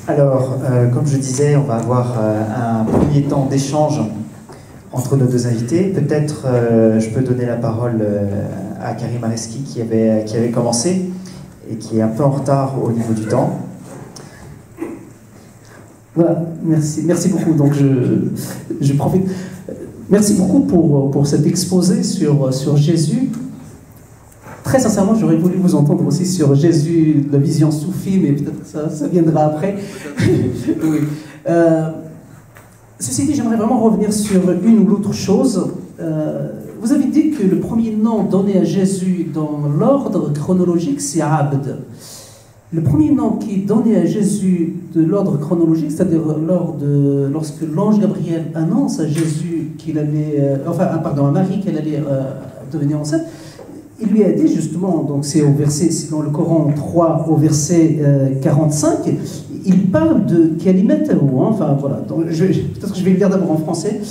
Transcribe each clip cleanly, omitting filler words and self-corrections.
Alors, comme je disais, on va avoir un premier temps d'échange entre nos deux invités. Peut-être je peux donner la parole à Karim Areski qui avait commencé et qui est un peu en retard au niveau du temps. Voilà, merci beaucoup. Donc je profite. Merci beaucoup pour cet exposé sur Jésus. Très sincèrement, j'aurais voulu vous entendre aussi sur Jésus, la vision soufie, mais peut-être ça viendra après. Oui. Ceci dit, j'aimerais vraiment revenir sur une ou l'autre chose. Vous avez dit que le premier nom donné à Jésus dans l'ordre chronologique, c'est Abd. Le premier nom qui est donné à Jésus de l'ordre chronologique, c'est-à-dire lorsque l'ange Gabriel annonce à Jésus qu'il allait, à Marie qu'elle allait devenir enceinte, il lui a dit justement, donc c'est dans le Coran 3 au verset 45, il parle de Kalimatahu, enfin voilà, peut-être que je vais le dire d'abord en français.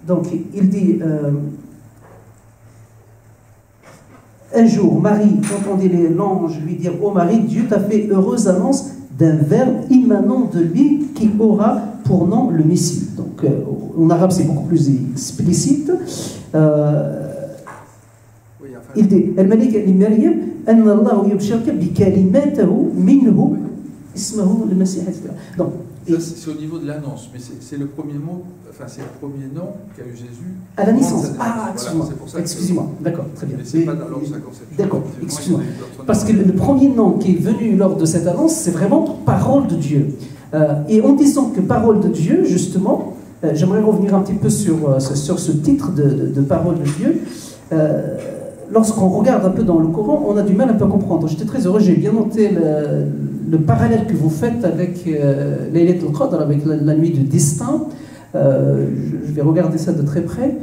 Donc il dit, un jour, Marie entendit l'ange lui dire, ô Marie, Dieu t'a fait heureuse annonce d'un verbe immanent de lui qui aura pour nom le Messie. Donc en arabe c'est beaucoup plus explicite. Il dit Al-Malik al-Maryam anna Allah yubshirka bi kalimatahu minhu ismuhu al-Masih, etc. Donc c'est au niveau de l'annonce, mais c'est le premier mot, enfin c'est le premier nom qu'a eu Jésus à la naissance. Ah, voilà, excusez-moi, d'accord, très bien. Mais c'est pas dans sa conception. D'accord, excusez-moi. Parce que le premier nom qui est venu lors de cette annonce, c'est vraiment parole de Dieu. Et en disant que parole de Dieu, justement, j'aimerais revenir un petit peu sur ce titre de parole de Dieu. Lorsqu'on regarde un peu dans le Coran, on a du mal un peu à comprendre. J'étais très heureux, j'ai bien noté le parallèle que vous faites avec Laylat al-Qadr, avec la nuit du destin. Je vais regarder ça de très près.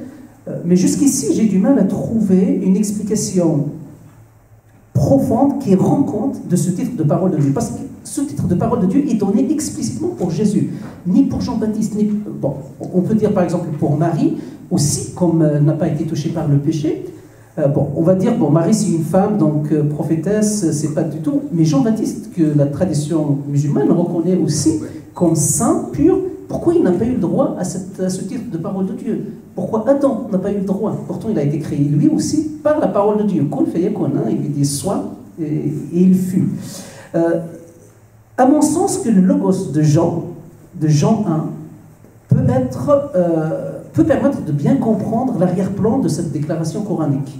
Mais jusqu'ici, j'ai du mal à trouver une explication profonde qui rend compte de ce titre de parole de Dieu. Parce que ce titre de parole de Dieu est donné explicitement pour Jésus, ni pour Jean-Baptiste, ni... Bon, on peut dire par exemple pour Marie, aussi, comme elle n'a pas été touchée par le péché. On va dire, Marie c'est une femme, donc prophétesse, c'est pas du tout. Mais Jean-Baptiste, que la tradition musulmane reconnaît aussi comme saint, pur, pourquoi il n'a pas eu le droit à ce titre de parole de Dieu? Pourquoi Adam n'a pas eu le droit? Pourtant il a été créé lui aussi par la parole de Dieu. Il lui dit soit, et il fut. À mon sens, que le logos de Jean 1 peut permettre de bien comprendre l'arrière-plan de cette déclaration coranique.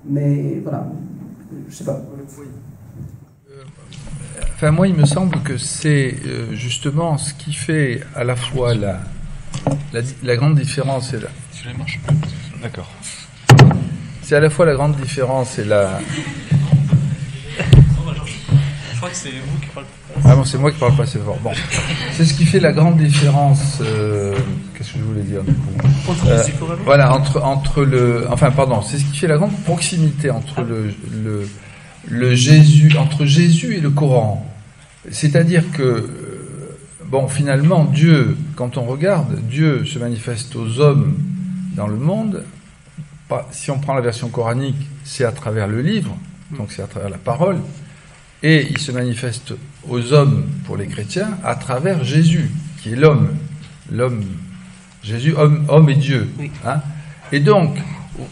Mais voilà, je sais pas. Enfin, moi, il me semble que c'est justement ce qui fait à la fois la grande différence et la... D'accord. C'est à la fois la grande différence et la... Je crois que c'est vous qui parlez. Ah bon, c'est moi qui parle pas assez fort. Bon, c'est ce qui fait la grande différence. Qu'est-ce que je voulais dire du coup voilà, entre le. Enfin, pardon, c'est ce qui fait la grande proximité entre le Jésus, entre Jésus et le Coran. C'est-à-dire que, finalement, Dieu, quand on regarde, Dieu se manifeste aux hommes dans le monde. Si on prend la version coranique, c'est à travers le livre, donc c'est à travers la parole. Et il se manifeste aux hommes, pour les chrétiens, à travers Jésus, qui est l'homme. Jésus, homme et Dieu. Hein. Et donc,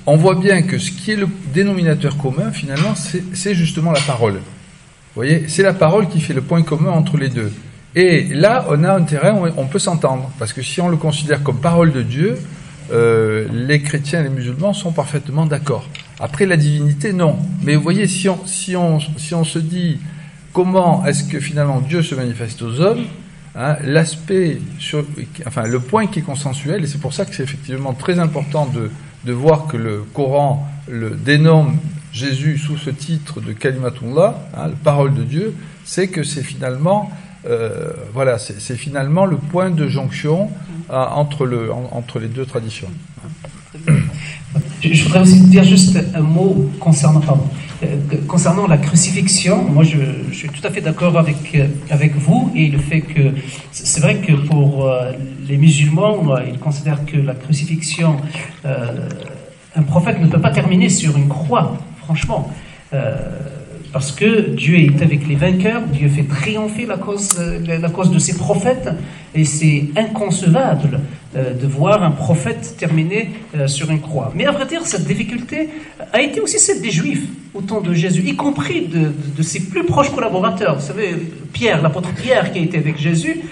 on voit bien que ce qui est le dénominateur commun, finalement, c'est justement la parole. Vous voyez, c'est la parole qui fait le point commun entre les deux. Et là, on a un terrain où on peut s'entendre. Parce que si on le considère comme parole de Dieu, les chrétiens et les musulmans sont parfaitement d'accord. Après la divinité, non. Mais vous voyez, si on se dit comment est-ce que finalement Dieu se manifeste aux hommes, hein, le point qui est consensuel, et c'est pour ça que c'est effectivement très important de voir que le Coran le dénomme Jésus sous ce titre de Kalimatullah, hein, la parole de Dieu, c'est que c'est finalement c'est finalement le point de jonction entre les deux traditions. Je voudrais aussi dire juste un mot concernant la crucifixion. Moi, je suis tout à fait d'accord avec vous, et le fait que c'est vrai que pour les musulmans, ils considèrent que la crucifixion, un prophète ne peut pas terminer sur une croix, franchement. Parce que Dieu est avec les vainqueurs, Dieu fait triompher la cause de ses prophètes, et c'est inconcevable de voir un prophète terminer sur une croix. Mais à vrai dire, cette difficulté a été aussi celle des Juifs au temps de Jésus, y compris de ses plus proches collaborateurs. Vous savez, Pierre, l'apôtre Pierre qui a été avec Jésus,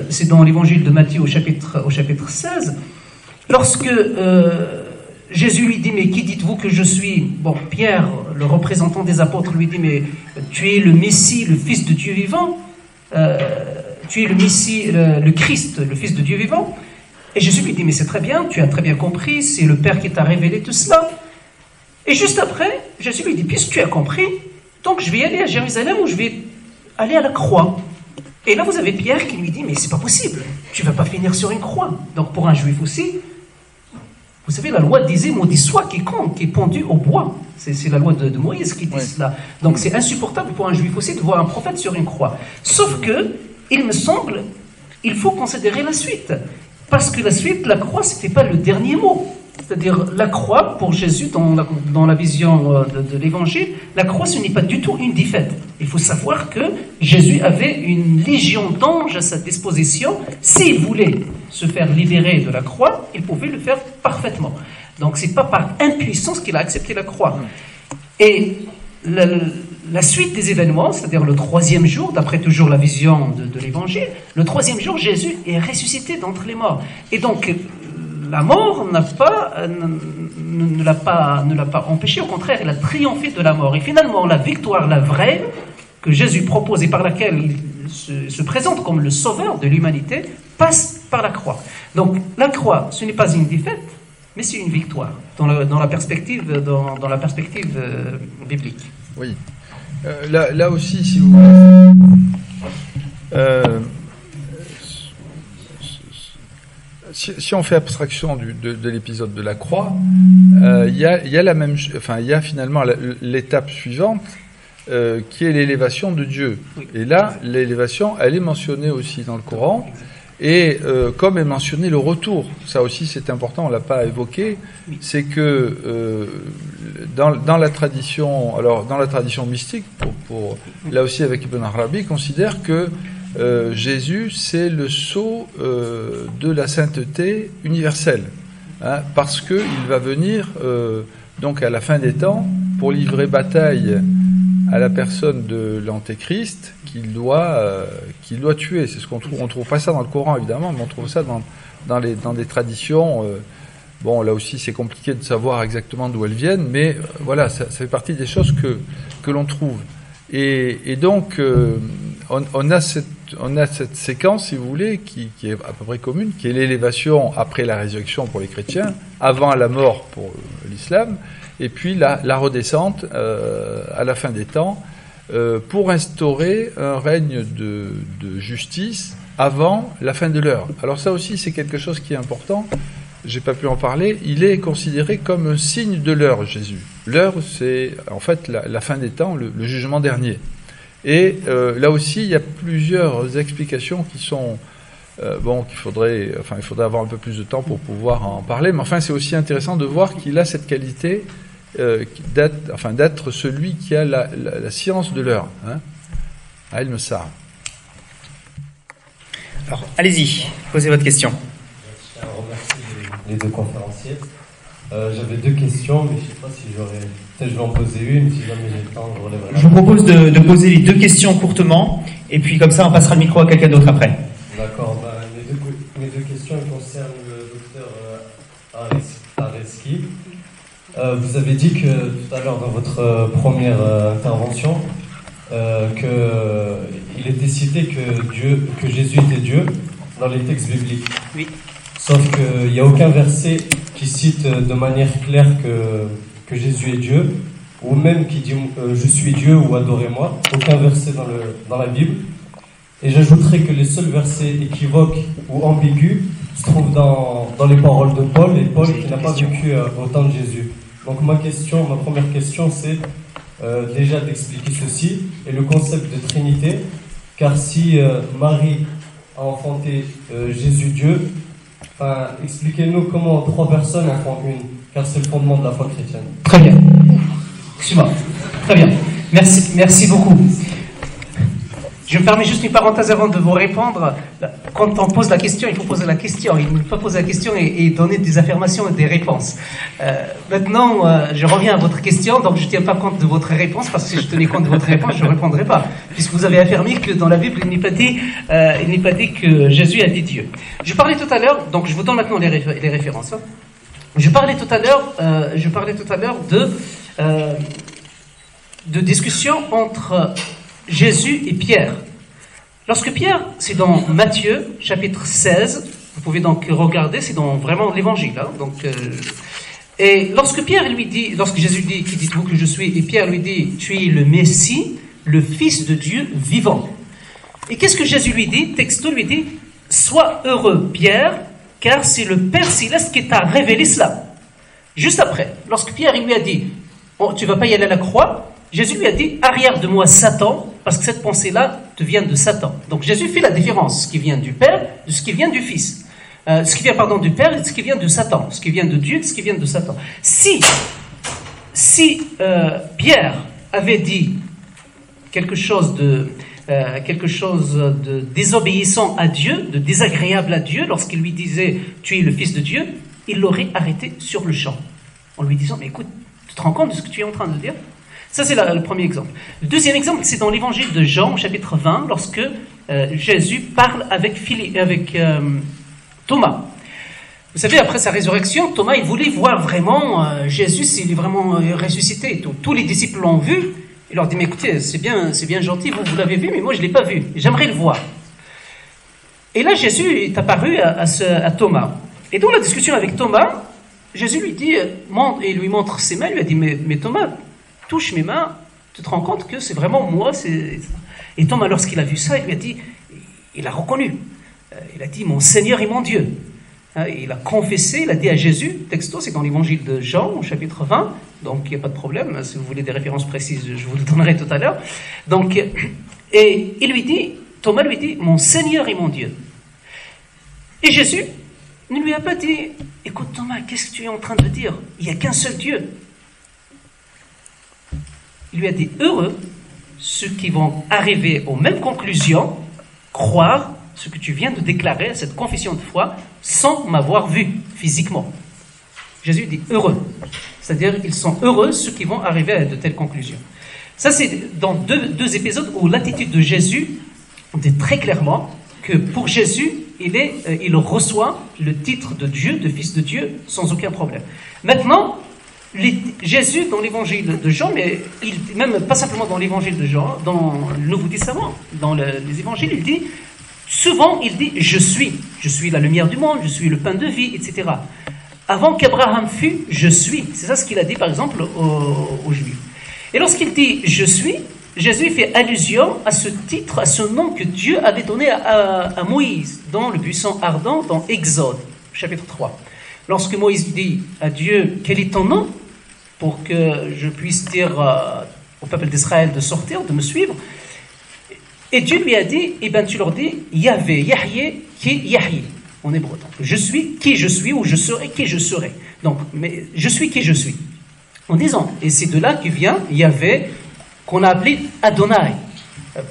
c'est dans l'évangile de Matthieu au chapitre 16, lorsque Jésus lui dit, mais qui dites-vous que je suis? Bon, Pierre, le représentant des apôtres, lui dit, mais tu es le Messie, le Fils de Dieu vivant. Tu es le Messie, le Christ, le Fils de Dieu vivant. Et Jésus lui dit, mais c'est très bien, tu as très bien compris, c'est le Père qui t'a révélé tout cela. Et juste après, Jésus lui dit, puisque tu as compris, donc je vais aller à Jérusalem où je vais aller à la croix. Et là, vous avez Pierre qui lui dit, mais c'est pas possible, tu vas pas finir sur une croix. Donc pour un juif aussi, vous savez, la loi disait, maudit soit quiconque qui est pendu au bois. C'est la loi de Moïse qui dit cela. Donc c'est insupportable pour un juif aussi de voir un prophète sur une croix. Sauf que, il me semble, il faut considérer la suite. Parce que la suite, la croix, ce n'était pas le dernier mot. C'est-à-dire, la croix, pour Jésus, dans la vision de l'Évangile, la croix, ce n'est pas du tout une défaite. Il faut savoir que Jésus avait une légion d'anges à sa disposition. S'il voulait se faire libérer de la croix, il pouvait le faire parfaitement. Donc, ce n'est pas par impuissance qu'il a accepté la croix. Et la suite des événements, c'est-à-dire le 3e jour, d'après toujours la vision de l'Évangile, le 3e jour, Jésus est ressuscité d'entre les morts. Et donc, la mort ne l'a pas empêché, au contraire, il a triomphé de la mort. Et finalement, la victoire, la vraie, que Jésus propose et par laquelle il se présente comme le sauveur de l'humanité, passe par la croix. Donc, la croix, ce n'est pas une défaite, mais c'est une victoire, dans la perspective biblique. Oui. Là aussi, si vous voulez, si on fait abstraction de l'épisode de la croix, il y a finalement l'étape suivante qui est l'élévation de Dieu. Oui. Et là, l'élévation, elle est mentionnée aussi dans le Coran. Et comme est mentionné le retour, ça aussi c'est important, on l'a pas évoqué, c'est que dans la tradition mystique, là aussi avec Ibn Arabi, considère que Jésus c'est le sceau de la sainteté universelle, hein, parce que il va venir donc à la fin des temps pour livrer bataille à la personne de l'Antéchrist qu'il doit tuer. C'est ce qu'on trouve. On trouve pas ça dans le Coran évidemment, mais on trouve ça dans des traditions. Bon, là aussi c'est compliqué de savoir exactement d'où elles viennent, mais voilà, ça fait partie des choses que l'on trouve. Et donc on a cette séquence, si vous voulez, qui est à peu près commune, qui est l'élévation après la résurrection pour les chrétiens, avant la mort pour l'islam. Et puis la redescente à la fin des temps pour instaurer un règne de justice avant la fin de l'heure. Alors ça aussi c'est quelque chose qui est important, j'ai pas pu en parler, il est considéré comme un signe de l'heure, Jésus. L'heure c'est en fait la fin des temps, le jugement dernier. Et là aussi il y a plusieurs explications qui sont il faudrait avoir un peu plus de temps pour pouvoir en parler, mais enfin c'est aussi intéressant de voir qu'il a cette qualité d'être celui qui a la science de l'heure. Hein. Ilm Sa'a. Alors, allez-y, posez votre question. Je tiens à remercier les deux conférenciers. J'avais deux questions, mais je ne sais pas si peut-être je vais en poser une, si jamais j'ai le temps, je relèverai. Je vous propose de poser les deux questions courtement, et puis comme ça on passera le micro à quelqu'un d'autre après. D'accord, mes deux questions concernent le docteur Areski. Vous avez dit que tout à l'heure dans votre première intervention qu'il était cité que Jésus était Dieu dans les textes bibliques. Oui. Sauf qu'il n'y a aucun verset qui cite de manière claire que Jésus est Dieu, ou même qui dit je suis Dieu ou adorez-moi. Aucun verset dans la Bible. Et j'ajouterais que les seuls versets équivoques ou ambigus se trouvent dans les paroles de Paul, et Paul qui n'a pas vécu au temps de Jésus. Donc ma première question, c'est déjà d'expliquer ceci et le concept de Trinité, car si Marie a enfanté Jésus Dieu, expliquez-nous comment trois personnes en font une, car c'est le fondement de la foi chrétienne. Très bien. Excuse-moi. Très bien. Merci beaucoup. Je me permets juste une parenthèse avant de vous répondre. Quand on pose la question, il faut poser la question. Il ne faut pas poser la question et donner des affirmations et des réponses. Maintenant, je reviens à votre question. Donc, je ne tiens pas compte de votre réponse, parce que si je tenais compte de votre réponse, je ne répondrai pas. Puisque vous avez affirmé que dans la Bible, il n'est pas dit que Jésus a dit Dieu. Je parlais tout à l'heure, donc je vous donne maintenant les références. Hein. Je parlais tout à l'heure de discussion entre Jésus et Pierre. Lorsque Pierre, c'est dans Matthieu, chapitre 16, vous pouvez donc regarder, c'est dans vraiment l'évangile. Hein, et lorsque Jésus dit, qui dites-vous que je suis, et Pierre lui dit, tu es le Messie, le Fils de Dieu vivant. Et qu'est-ce que Jésus lui dit? Texto lui dit, sois heureux, Pierre, car c'est le Père Céleste qui t'a révélé cela. Juste après, lorsque Pierre il lui a dit, oh, tu ne vas pas y aller à la croix, Jésus lui a dit, arrière de moi Satan, parce que cette pensée-là te vient de Satan. Donc Jésus fait la différence, ce qui vient du Père, de ce qui vient du Fils. Ce qui vient, du Père et de ce qui vient de Satan. Ce qui vient de Dieu et de ce qui vient de Satan. Si Pierre avait dit quelque chose de désobéissant à Dieu, de désagréable à Dieu, lorsqu'il lui disait « tu es le Fils de Dieu », il l'aurait arrêté sur le champ, en lui disant « mais écoute, tu te rends compte de ce que tu es en train de dire ?» Ça, c'est le premier exemple. Le deuxième exemple, c'est dans l'évangile de Jean, chapitre 20, lorsque Jésus parle avec Thomas. Vous savez, après sa résurrection, Thomas, il voulait voir vraiment Jésus, s'il est vraiment ressuscité. Tous les disciples l'ont vu. Il leur dit, mais écoutez, c'est bien gentil, vous l'avez vu, mais moi, je ne l'ai pas vu. J'aimerais le voir. Et là, Jésus est apparu à Thomas. Et dans la discussion avec Thomas, Jésus lui dit, il lui montre ses mains, il lui a dit, mais Thomas, touche mes mains, tu te rends compte que c'est vraiment moi. Et Thomas, lorsqu'il a vu ça, il lui a dit, il a reconnu. Il a dit, mon Seigneur et mon Dieu. Il a confessé, il a dit à Jésus, texto, c'est dans l'évangile de Jean, au chapitre 20, donc il n'y a pas de problème, si vous voulez des références précises, je vous le donnerai tout à l'heure. Donc, et Thomas lui dit, mon Seigneur et mon Dieu. Et Jésus ne lui a pas dit, écoute Thomas, qu'est-ce que tu es en train de dire? Il n'y a qu'un seul Dieu. Il lui a dit, heureux ceux qui vont arriver aux mêmes conclusions, croire ce que tu viens de déclarer, cette confession de foi, sans m'avoir vu physiquement. Jésus dit heureux. C'est-à-dire, ils sont heureux ceux qui vont arriver à de telles conclusions. Ça, c'est dans deux épisodes où l'attitude de Jésus dit très clairement que pour Jésus, il reçoit le titre de Dieu, de Fils de Dieu, sans aucun problème. Maintenant, Jésus, dans l'évangile de Jean, mais même pas simplement dans l'évangile de Jean, dans le Nouveau Testament, dans les évangiles, souvent il dit « je suis la lumière du monde, je suis le pain de vie, etc. » Avant qu'Abraham fût, je suis. C'est ça ce qu'il a dit par exemple aux Juifs. Et lorsqu'il dit « je suis », Jésus fait allusion à ce titre, à ce nom que Dieu avait donné à Moïse dans le buisson ardent, dans Exode, chapitre 3. Lorsque Moïse dit à Dieu « quel est ton nom ?» pour que je puisse dire au peuple d'Israël de sortir, de me suivre. Et Dieu lui a dit, tu leur dis Yahvé, Yahye, qui est Yahye, en hébreu. Donc, je suis qui je suis, ou je serai qui je serai. Donc, mais je suis qui je suis. En disant, et c'est de là que vient Yahvé, qu'on a appelé Adonai.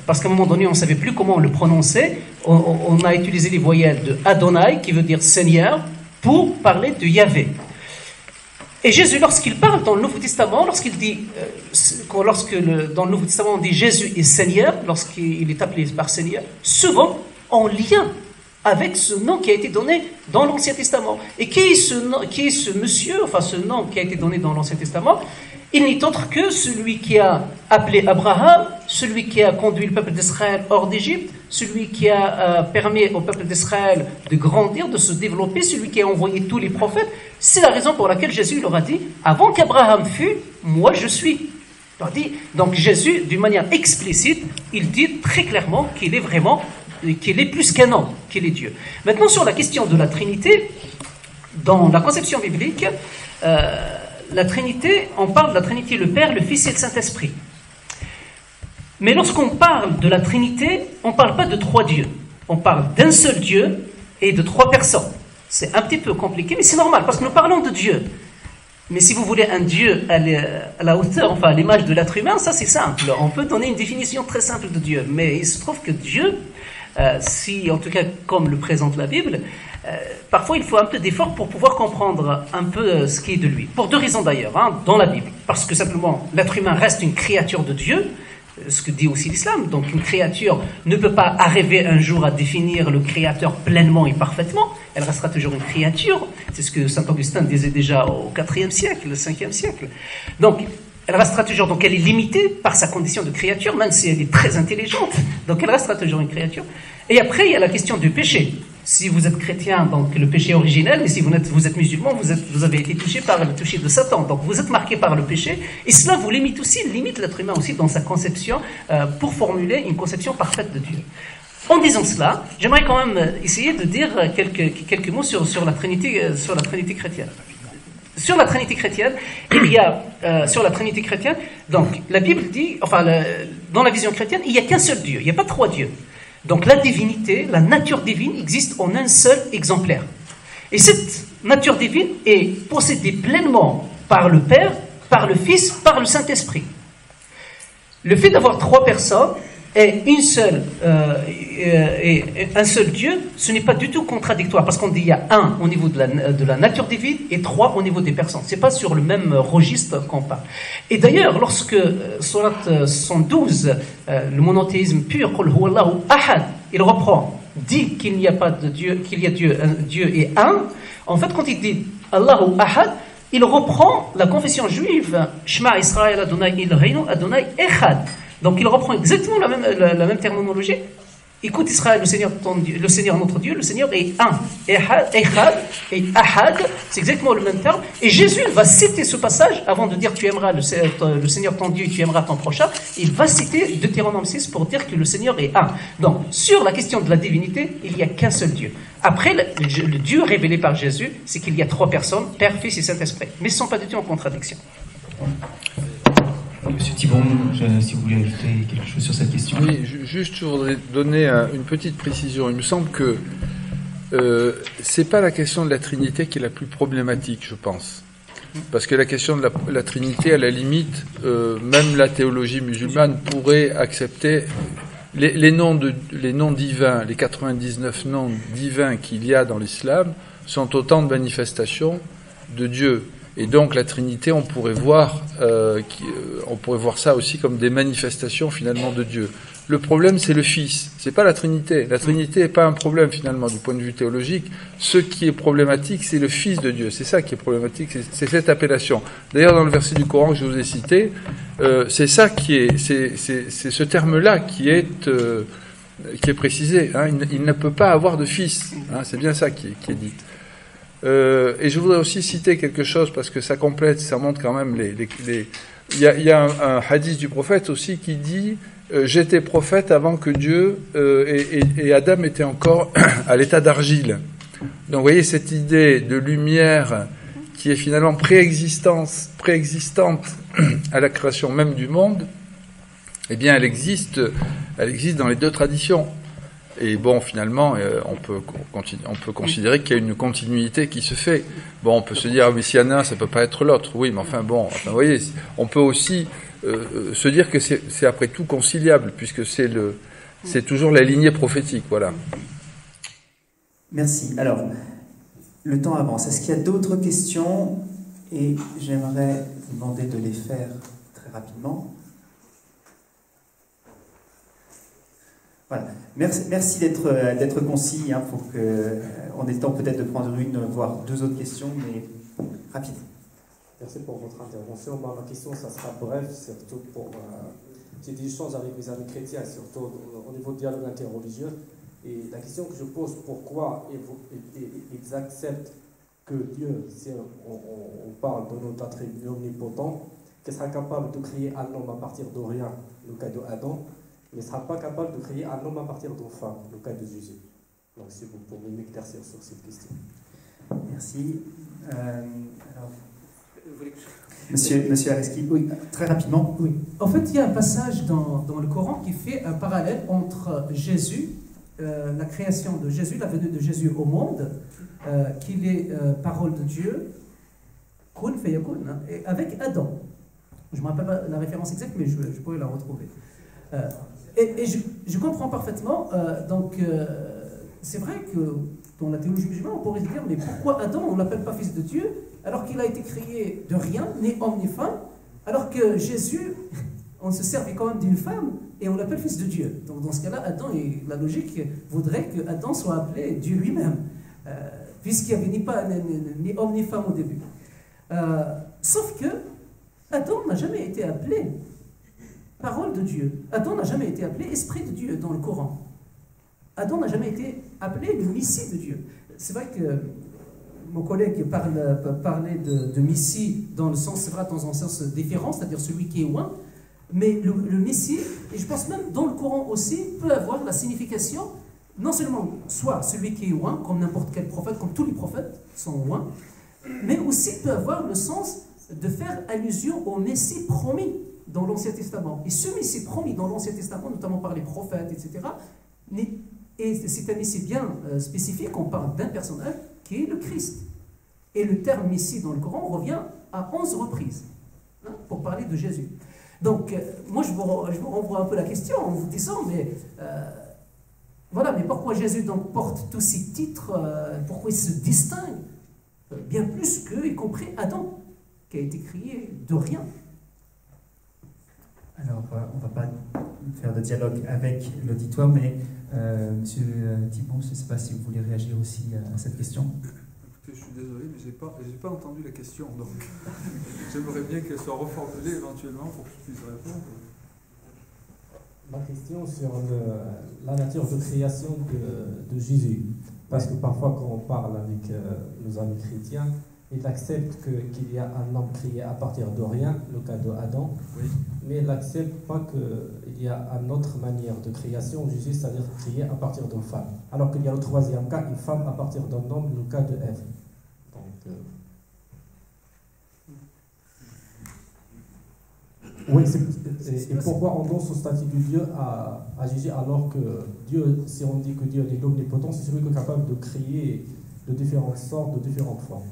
Parce qu'à un moment donné, on ne savait plus comment le prononcer. On a utilisé les voyelles de Adonai, qui veut dire Seigneur, pour parler de Yahvé. Et Jésus, lorsqu'il parle dans le Nouveau Testament, dans le Nouveau Testament on dit Jésus est Seigneur, lorsqu'il est appelé par Seigneur, souvent en lien avec ce nom qui a été donné dans l'Ancien Testament. Et qui est ce monsieur, enfin ce nom qui a été donné dans l'Ancien Testament? Il n'est autre que celui qui a appelé Abraham, celui qui a conduit le peuple d'Israël hors d'Égypte, celui qui a permis au peuple d'Israël de grandir, de se développer, celui qui a envoyé tous les prophètes. C'est la raison pour laquelle Jésus leur a dit « Avant qu'Abraham fût, moi je suis ». Donc Jésus, d'une manière explicite, il dit très clairement qu'il est plus qu'un homme, qu'il est Dieu. Maintenant, sur la question de la Trinité, dans la conception biblique, la Trinité, on parle de la Trinité, le Père, le Fils et le Saint-Esprit. Mais lorsqu'on parle de la Trinité, on ne parle pas de 3 dieux. On parle d'un seul Dieu et de 3 personnes. C'est un petit peu compliqué, mais c'est normal, parce que nous parlons de Dieu. Mais si vous voulez un Dieu à la hauteur, enfin à l'image de l'être humain, ça c'est simple. On peut donner une définition très simple de Dieu. Mais il se trouve que Dieu, si en tout cas comme le présente la Bible, parfois il faut un peu d'effort pour pouvoir comprendre un peu ce qui est de lui. Pour deux raisons d'ailleurs, dans la Bible. Parce que simplement, l'être humain reste une créature de Dieu, ce que dit aussi l'islam. Donc une créature ne peut pas arriver un jour à définir le créateur pleinement et parfaitement. Elle restera toujours une créature. C'est ce que saint Augustin disait déjà au IVe siècle, le 5e siècle. Donc elle restera toujours, donc elle est limitée par sa condition de créature, même si elle est très intelligente. Donc elle restera toujours une créature. Et après il y a la question du péché. Si vous êtes chrétien, donc le péché originel, mais si vous êtes musulman, vous avez été touché par le toucher de Satan. Donc vous êtes marqué par le péché, et cela vous limite aussi, limite l'être humain aussi dans sa conception, pour formuler une conception parfaite de Dieu. En disant cela, j'aimerais quand même essayer de dire quelques mots sur la Trinité chrétienne. Sur la Trinité chrétienne, il y a sur la Trinité chrétienne, donc la Bible dit, dans la vision chrétienne, il n'y a qu'un seul Dieu, il n'y a pas trois dieux. Donc la divinité, la nature divine existe en un seul exemplaire. Et cette nature divine est possédée pleinement par le Père, par le Fils, par le Saint-Esprit. Le fait d'avoir trois personnes et un seul Dieu, ce n'est pas du tout contradictoire, parce qu'on dit il y a un au niveau de la nature divine et trois au niveau des personnes. C'est pas sur le même registre qu'on parle. Et d'ailleurs, lorsque Surat 112, le monothéisme pur, Qul huwallahu ahad, il reprend, dit qu'il n'y a pas de Dieu, qu'il y a Dieu, un Dieu et un. En fait, quand il dit Allahu ahad, il reprend la confession juive, Shema Israël Adonai Eloheinu Adonai Echad. Donc il reprend exactement la même terminologie. Écoute Israël, le Seigneur notre Dieu, le Seigneur est un. Echad et Ahad, c'est exactement le même terme. Et Jésus va citer ce passage avant de dire tu aimeras le Seigneur ton Dieu et tu aimeras ton prochain. Il va citer Deutéronome 6 pour dire que le Seigneur est un. Donc sur la question de la divinité, il n'y a qu'un seul Dieu. Après, le Dieu révélé par Jésus, c'est qu'il y a trois personnes, Père, Fils et Saint-Esprit. Mais ils ne sont pas du tout en contradiction. Monsieur Thibon, si vous voulez ajouter quelque chose sur cette question. Oui, juste je voudrais donner une petite précision. Il me semble que c'est pas la question de la Trinité qui est la plus problématique, je pense. Parce que la question de la Trinité, à la limite, même la théologie musulmane pourrait accepter les noms divins, les 99 noms divins qu'il y a dans l'islam, sont autant de manifestations de Dieu. Et donc la Trinité, on pourrait voir ça aussi comme des manifestations finalement de Dieu. Le problème, c'est le Fils, c'est pas la Trinité. La Trinité n'est pas un problème finalement du point de vue théologique. Ce qui est problématique, c'est le Fils de Dieu. C'est ça qui est problématique, c'est cette appellation. D'ailleurs, dans le verset du Coran que je vous ai cité, c'est ça c'est ce terme-là qui est précisé. Hein. Il ne peut pas avoir de fils. Hein. C'est bien ça qui est dit. Et je voudrais aussi citer quelque chose parce que ça complète, ça montre quand même il y a un hadith du prophète aussi qui dit j'étais prophète avant que Dieu et Adam étaient encore à l'état d'argile. Donc vous voyez cette idée de lumière qui est finalement préexistante à la création même du monde, eh bien elle existe dans les deux traditions. Et bon, finalement, on peut considérer qu'il y a une continuité qui se fait. Bon, on peut se dire, mais s'il y en a un, ça peut pas être l'autre. Oui, mais vous voyez, on peut aussi se dire que c'est après tout conciliable, puisque c'est toujours la lignée prophétique, voilà. Merci. Alors, le temps avance. Est-ce qu'il y a d'autres questions? Et j'aimerais vous demander de les faire très rapidement. Voilà. Merci d'être concis, pour que, en étant peut-être de prendre une, voire deux autres questions, mais rapide. Merci pour votre intervention. Ma question, ça sera bref, surtout pour... j'ai des échanges avec mes amis chrétiens, surtout au niveau du dialogue interreligieux. Et la question que je pose, pourquoi ils acceptent que Dieu, si on parle de notre attribut omnipotent, qu'il sera capable de créer un homme à partir de rien, le cas d'Adam, mais ne sera pas capable de créer un homme à partir d'une femme, le cas de Jésus. Donc si vous pouvez m'éclaircir sur cette question. Merci. Alors, Monsieur Areski, oui, très rapidement. Oui. En fait, il y a un passage dans le Coran qui fait un parallèle entre Jésus, la création de Jésus, la venue de Jésus au monde, qu'il est parole de Dieu, Kun fayakun, hein, et avec Adam. Je ne me rappelle pas la référence exacte, mais je pourrais la retrouver. Et je comprends parfaitement. C'est vrai que dans la théologie musulmane, on pourrait se dire, mais pourquoi Adam, on ne l'appelle pas fils de Dieu, alors qu'il a été créé de rien, né homme ni femme, alors que Jésus, on se servait quand même d'une femme, et on l'appelle fils de Dieu. Donc dans ce cas-là, Adam, et la logique voudrait que Adam soit appelé Dieu lui-même, puisqu'il n'y avait ni homme ni femme au début. Sauf que Adam n'a jamais été appelé parole de Dieu. Adam n'a jamais été appelé esprit de Dieu dans le Coran. Adam n'a jamais été appelé le Messie de Dieu. C'est vrai que mon collègue parlait de Messie dans le sens, c'est vrai, dans un sens différent, c'est-à-dire celui qui est loin. Mais le Messie, et je pense même dans le Coran aussi, peut avoir la signification, non seulement soit celui qui est loin, comme n'importe quel prophète, comme tous les prophètes sont loin, mais aussi peut avoir le sens de faire allusion au Messie promis dans l'Ancien Testament. Et ce Messie promis dans l'Ancien Testament, notamment par les prophètes, etc., et c'est un Messie bien spécifique, on parle d'un personnage qui est le Christ. Et le terme Messie dans le Coran revient à 11 reprises, hein, pour parler de Jésus. Donc, moi je vous renvoie un peu la question en vous disant, mais voilà, mais pourquoi Jésus donc porte tous ces titres, pourquoi il se distingue bien plus que, y compris Adam, qui a été créé de rien. Alors, on ne va pas faire de dialogue avec l'auditoire, mais Monsieur Thibault, je ne sais pas si vous voulez réagir aussi à cette question. Écoutez, je suis désolé, mais je n'ai pas entendu la question, donc j'aimerais bien qu'elle soit reformulée éventuellement pour que je puisse répondre. Ma question sur la nature de création de Jésus. Parce que parfois, quand on parle avec nos amis chrétiens, ils acceptent qu'il y a un homme créé à partir de rien, le cas de Adam, oui. Mais ils n'acceptent pas qu'il y a une autre manière de création, Jésus, c'est-à-dire créé à partir d'une femme. Alors qu'il y a le troisième cas, une femme à partir d'un homme, le cas de Ève. Donc, oui, et pourquoi on donne ce statut de Dieu à Jésus alors que Dieu, si on dit que Dieu est l'omnipotent, c'est celui qui est capable de créer de différentes sortes, de différentes formes.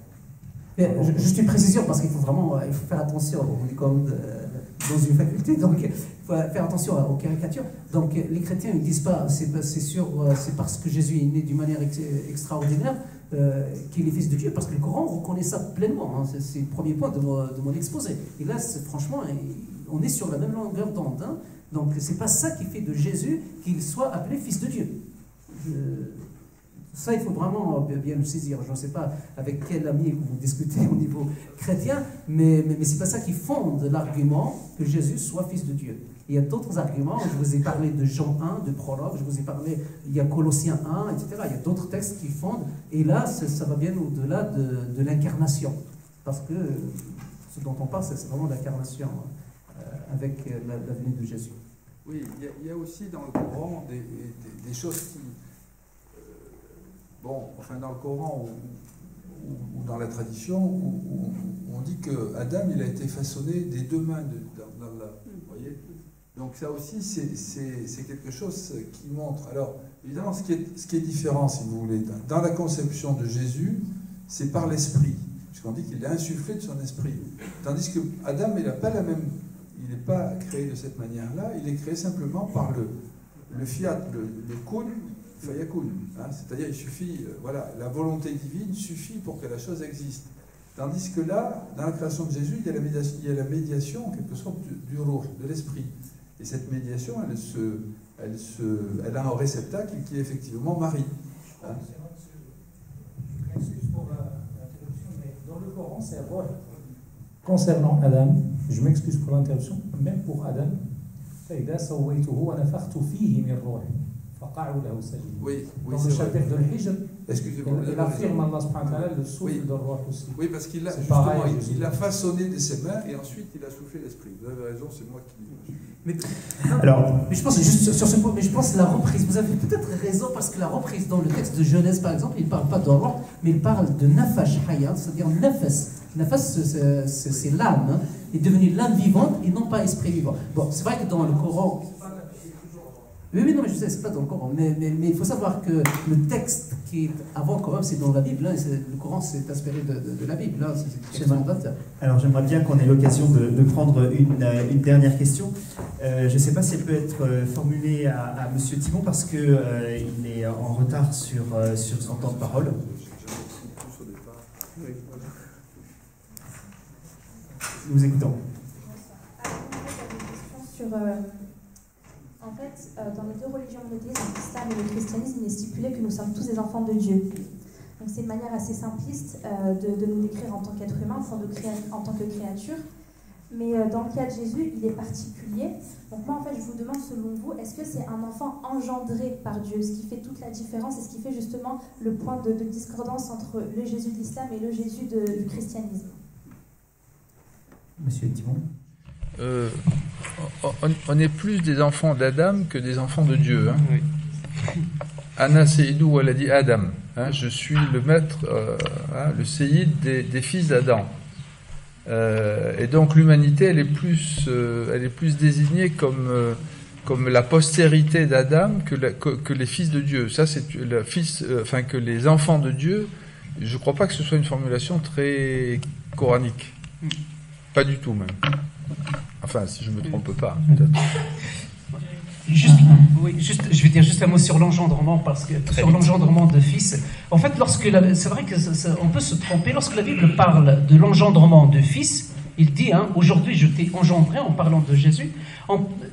Juste une précision, parce qu'il faut vraiment faire attention, on est comme dans une faculté, donc il faut faire attention aux caricatures. Donc les chrétiens ne disent pas, c'est parce que Jésus est né d'une manière extraordinaire qu'il est fils de Dieu, parce que le Coran reconnaît ça pleinement, hein, c'est le premier point de mon exposé. Et là, franchement, on est sur la même longueur d'onde, hein, donc c'est pas ça qui fait de Jésus qu'il soit appelé fils de Dieu. Ça, il faut vraiment bien le saisir. Je ne sais pas avec quel ami vous discutez au niveau chrétien, mais ce n'est pas ça qui fonde l'argument que Jésus soit fils de Dieu. Il y a d'autres arguments. Je vous ai parlé de Jean 1, de prologue, je vous ai parlé, il y a Colossiens 1, etc. Il y a d'autres textes qui fondent. Et là, ça va bien au-delà de l'incarnation. Parce que ce dont on parle, c'est vraiment l'incarnation avec la venue de Jésus. Oui, il y a aussi dans le Coran des choses qui... Bon, enfin dans le Coran ou dans la tradition, où on dit que Adam il a été façonné des deux mains d'Allah. Vous voyez ? Donc ça aussi c'est quelque chose qui montre. Alors évidemment ce qui est différent, si vous voulez, dans la conception de Jésus, c'est par l'esprit, puisqu'on dit qu'il a insufflé de son esprit. Tandis que Adam il n'a pas la même, il n'est pas créé de cette manière-là, il est créé simplement par le fiat, le kun. Fayakun, hein, c'est-à-dire il suffit, voilà, la volonté divine suffit pour que la chose existe. Tandis que là, dans la création de Jésus, il y a la médiation en quelque sorte du ruh, de l'esprit. Et cette médiation, elle a un réceptacle qui est effectivement Marie. Hein. Excuse pour l'interruption, mais dans le Coran, c'est ruh. Concernant Adam, je m'excuse pour l'interruption, même pour Adam, فإذا سويته ونفخت فيه من روحي. Oui, dans le chapitre de l'Hijr, il affirme Allah subhanahu wa ta'ala le souffle de Ruh aussi. Oui, parce qu'il a façonné de ses mains et ensuite il a soufflé l'esprit. Vous avez raison, c'est moi qui... Mais je pense juste sur ce point, mais je pense la reprise, vous avez peut-être raison, parce que la reprise dans le texte de Genèse par exemple, il ne parle pas de Ruh, mais il parle de Nafash Hayat, c'est-à-dire Nafas. Nafas, c'est l'âme, hein, est devenue l'âme vivante et non pas esprit vivant. Bon, c'est vrai que dans le Coran... Oui, non, mais je sais, c'est pas dans le Coran. Mais il faut savoir que le texte qui est avant quand même, c'est dans la Bible. Hein, le Coran, c'est inspiré de la Bible. Hein, c'est fondateur. Alors, j'aimerais bien qu'on ait l'occasion de prendre une dernière question. Je ne sais pas si elle peut être formulée à Monsieur Thimon parce qu'il est en retard sur son temps de parole. Nous écoutons. En fait, dans les deux religions monothéistes, l'islam et le christianisme, il est stipulé que nous sommes tous des enfants de Dieu. Donc c'est une manière assez simpliste de nous décrire en tant qu'être humain, en tant que créature. Mais dans le cas de Jésus, il est particulier. Donc moi, en fait, je vous demande, selon vous, est-ce que c'est un enfant engendré par Dieu, ce qui fait toute la différence et ce qui fait justement le point de discordance entre le Jésus de l'islam et le Jésus du christianisme? Monsieur Thimon. On est plus des enfants d'Adam que des enfants de Dieu. Hein. Oui. Ana Seydou Waladi Adam. Hein, je suis le maître, le séyid des fils d'Adam. Et donc l'humanité, elle est plus désignée comme la postérité d'Adam que les fils de Dieu. Ça, c'est que les enfants de Dieu. Je ne crois pas que ce soit une formulation très coranique. Pas du tout même. Enfin, si je ne me trompe pas, peut-être. Je vais dire juste un mot sur l'engendrement, parce que sur l'engendrement de fils. En fait, c'est vrai que on peut se tromper. Lorsque la Bible parle de l'engendrement de fils, il dit, aujourd'hui je t'ai engendré, en parlant de Jésus.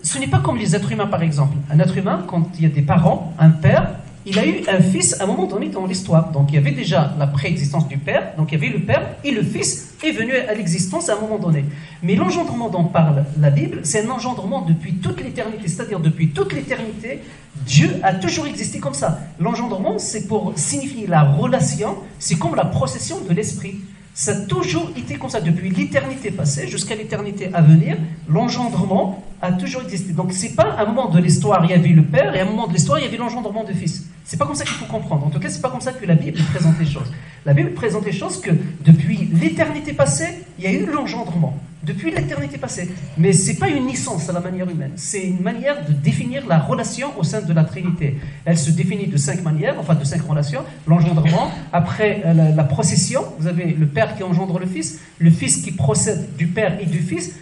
Ce n'est pas comme les êtres humains, par exemple. Un être humain, quand il y a des parents, un père, il a eu un fils à un moment donné dans l'histoire. Donc il y avait déjà la préexistence du père, donc il y avait le père, et le fils est venu à l'existence à un moment donné. Mais l'engendrement dont parle la Bible, c'est un engendrement depuis toute l'éternité, c'est-à-dire depuis toute l'éternité, Dieu a toujours existé comme ça. L'engendrement, c'est pour signifier la relation, c'est comme la procession de l'esprit. Ça a toujours été comme ça, depuis l'éternité passée jusqu'à l'éternité à venir, l'engendrement a toujours existé. Donc c'est pas à un moment de l'histoire il y avait le père, et à un moment de l'histoire il y avait l'engendrement de fils. C'est pas comme ça qu'il faut comprendre. En tout cas, c'est pas comme ça que la Bible présente les choses. La Bible présente les choses que depuis l'éternité passée, il y a eu l'engendrement. Depuis l'éternité passée. Mais c'est pas une naissance à la manière humaine. C'est une manière de définir la relation au sein de la Trinité. Elle se définit de 5 manières, enfin de 5 relations. L'engendrement, après la procession, vous avez le Père qui engendre le Fils qui procède du Père et du Fils,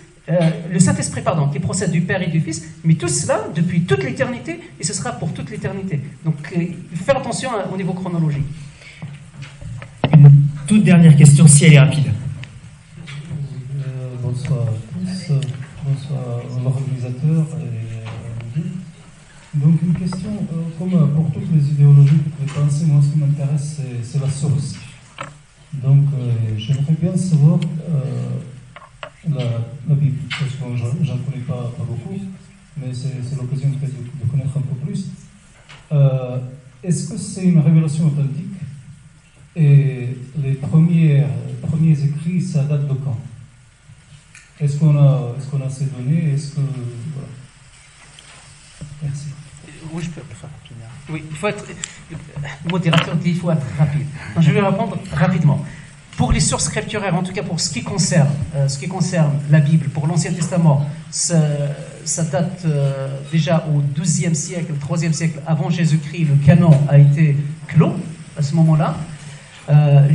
le Saint-Esprit, qui procède du Père et du Fils, mais tout cela depuis toute l'éternité, et ce sera pour toute l'éternité. Donc, faire attention au niveau chronologique. Une toute dernière question, si elle est rapide. Bonsoir à tous, bonsoir aux organisateurs. Donc une question, comme pour toutes les idéologies que vous pouvez penser, moi ce qui m'intéresse c'est la source. Donc j'aimerais bien savoir la Bible, parce que j'en connais pas beaucoup, mais c'est l'occasion peut-être de connaître un peu plus. Est-ce que c'est une révélation authentique? Et les premiers écrits, ça date de quand? Est-ce qu'on a ces données? Est-ce que voilà. Merci. Oui, je peux faire. Oui, il faut être. Le modérateur dit il faut être rapide. Donc, je vais répondre rapidement. Pour les sources scripturaires, en tout cas pour ce qui concerne la Bible, pour l'Ancien Testament, ça date déjà au XIIe siècle, IIIe siècle avant Jésus-Christ. Le canon a été clos à ce moment-là.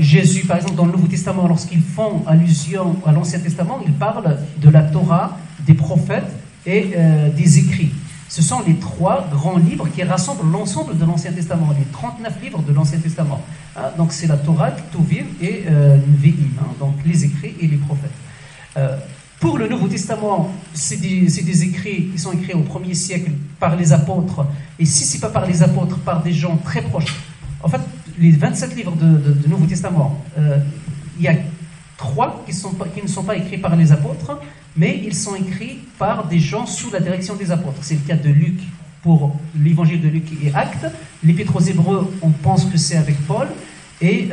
Jésus, par exemple, dans le Nouveau Testament, lorsqu'ils font allusion à l'Ancien Testament, ils parlent de la Torah, des prophètes et des écrits. Ce sont les 3 grands livres qui rassemblent l'ensemble de l'Ancien Testament, les 39 livres de l'Ancien Testament. Donc c'est la Torah, Ketuvim et Nevi'im, donc les écrits et les prophètes. Pour le Nouveau Testament, c'est des écrits qui sont écrits au 1er siècle par les apôtres, et si ce n'est pas par les apôtres, par des gens très proches. En fait, les 27 livres du Nouveau Testament, il y a 3 qui ne sont pas écrits par les apôtres, mais ils sont écrits par des gens sous la direction des apôtres. C'est le cas de Luc pour l'évangile de Luc et Actes. L'Épître aux Hébreux, on pense que c'est avec Paul. Et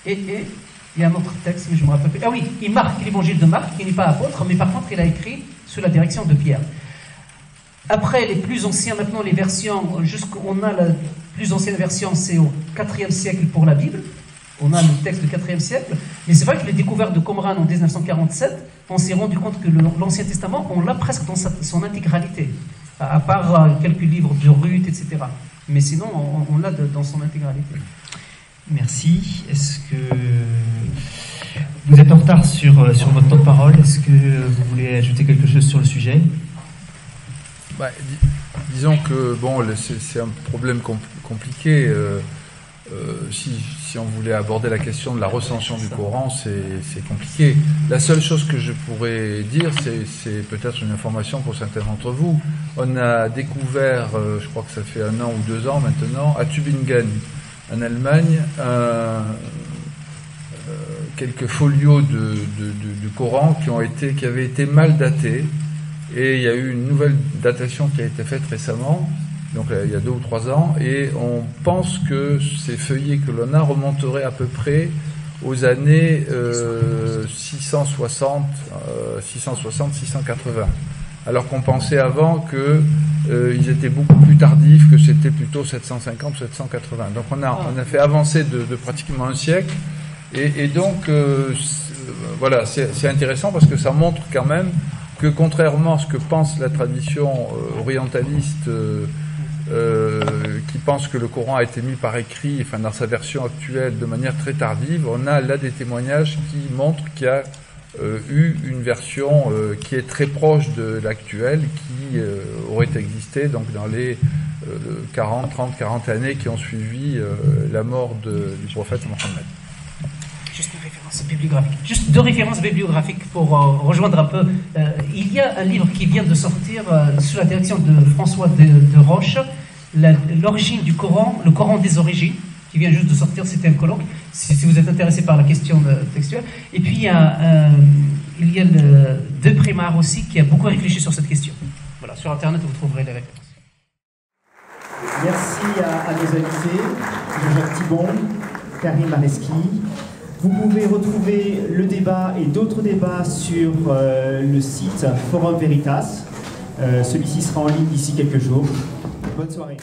il y a un autre texte, mais je me rappelle plus. Ah oui, il marque l'évangile de Marc, qui n'est pas apôtre, mais par contre, il a écrit sous la direction de Pierre. Après, les plus anciens, maintenant, les versions, on a la plus ancienne version, c'est au IVe siècle pour la Bible. On a le texte du IVe siècle. Mais c'est vrai que les découvertes de Qumran en 1947, on s'est rendu compte que l'Ancien Testament, on l'a presque dans son intégralité. à part quelques livres de Ruth, etc. Mais sinon, on l'a dans son intégralité. Merci. Est-ce que vous êtes en retard sur votre temps de parole? Est-ce que vous voulez ajouter quelque chose sur le sujet? Disons que bon, c'est un problème compliqué. Si on voulait aborder la question de la recension du Coran, c'est compliqué. La seule chose que je pourrais dire, c'est peut-être une information pour certains d'entre vous. On a découvert, je crois que ça fait 1 an ou 2 ans maintenant, à Tübingen, en Allemagne, quelques folios du Coran qui avaient été mal datés, et il y a eu une nouvelle datation qui a été faite récemment, donc il y a 2 ou 3 ans, et on pense que ces feuillets que l'on a remonteraient à peu près aux années 660, 680. Alors qu'on pensait avant qu'ils étaient beaucoup plus tardifs, que c'était plutôt 750, 780. Donc on a fait avancer de pratiquement un siècle, et donc voilà, c'est intéressant parce que ça montre quand même que contrairement à ce que pense la tradition orientaliste, qui pense que le Coran a été mis par écrit, enfin dans sa version actuelle, de manière très tardive, on a là des témoignages qui montrent qu'il y a eu une version qui est très proche de l'actuelle, qui aurait existé donc dans les 40 années qui ont suivi la mort du prophète Mohammed. Juste une référence bibliographique. Juste 2 références bibliographiques pour rejoindre un peu. Il y a un livre qui vient de sortir sous la direction de François de Roche, l'origine du Coran, le Coran des origines, qui vient juste de sortir, c'était un colloque, si vous êtes intéressé par la question textuelle. Et puis il y a De Primard aussi, qui a beaucoup réfléchi sur cette question. Voilà, sur Internet, vous trouverez les références. Merci à nos invités, Jean-Jacques Thibon, Karim Areski. Vous pouvez retrouver le débat et d'autres débats sur le site Forum Veritas. Celui-ci sera en ligne d'ici quelques jours. Bonne soirée.